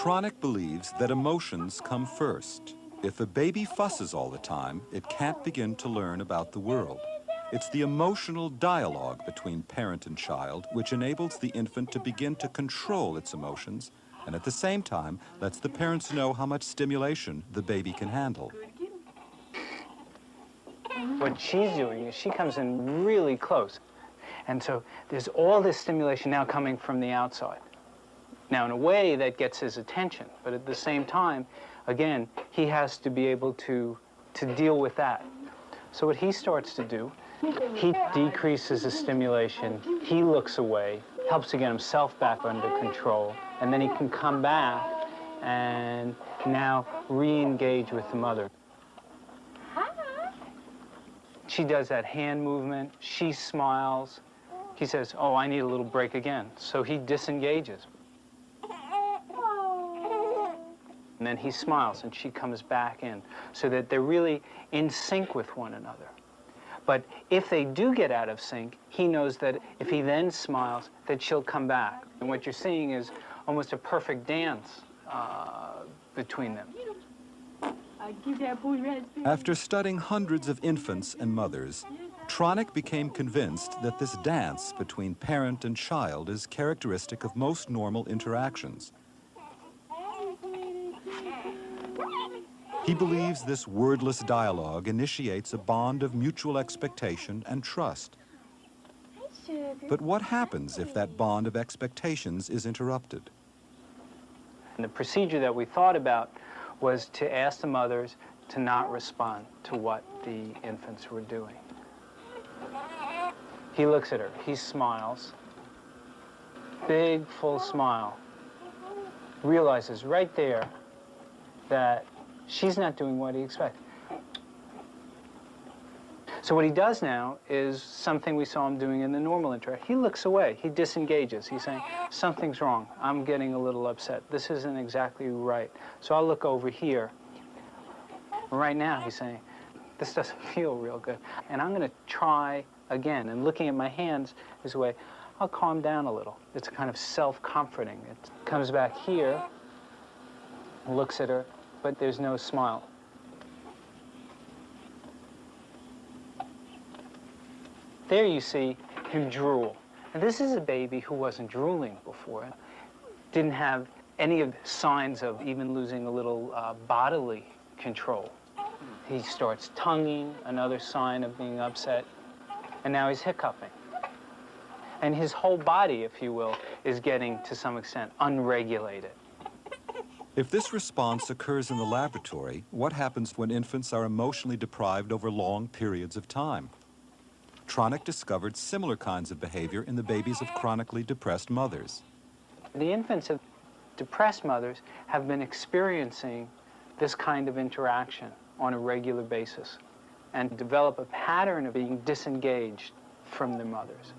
Tronick believes that emotions come first. If a baby fusses all the time, it can't begin to learn about the world. It's the emotional dialogue between parent and child which enables the infant to begin to control its emotions and at the same time lets the parents know how much stimulation the baby can handle. What she's doing is she comes in really close. And so there's all this stimulation now coming from the outside. Now, in a way, that gets his attention. But at the same time, again, he has to be able to deal with that. So what he starts to do, he decreases the stimulation. He looks away, helps to get himself back under control. And then he can come back and now re-engage with the mother. She does that hand movement. She smiles. He says, oh, I need a little break again. So he disengages. And then he smiles, and she comes back in, so that they're really in sync with one another. But if they do get out of sync, he knows that if he then smiles, that she'll come back. And what you're seeing is almost a perfect dance between them. After studying hundreds of infants and mothers, Tronick became convinced that this dance between parent and child is characteristic of most normal interactions. He believes this wordless dialogue initiates a bond of mutual expectation and trust. But what happens if that bond of expectations is interrupted? And the procedure that we thought about was to ask the mothers to not respond to what the infants were doing. He looks at her, he smiles, big, full smile, realizes right there that she's not doing what he expects. So what he does now is something we saw him doing in the normal interaction. He looks away, he disengages. He's saying, something's wrong, I'm getting a little upset. This isn't exactly right. So I'll look over here. Right now he's saying, this doesn't feel real good. And I'm gonna try again. And looking at my hands is a way, I'll calm down a little. It's kind of self-comforting. It comes back here, looks at her, but there's no smile. There you see him drool. And this is a baby who wasn't drooling before, didn't have any of the signs of even losing a little bodily control. He starts tonguing, another sign of being upset, and now he's hiccuping. And his whole body, if you will, is getting, to some extent, unregulated. If this response occurs in the laboratory, what happens when infants are emotionally deprived over long periods of time? Tronick discovered similar kinds of behavior in the babies of chronically depressed mothers. The infants of depressed mothers have been experiencing this kind of interaction on a regular basis and develop a pattern of being disengaged from their mothers.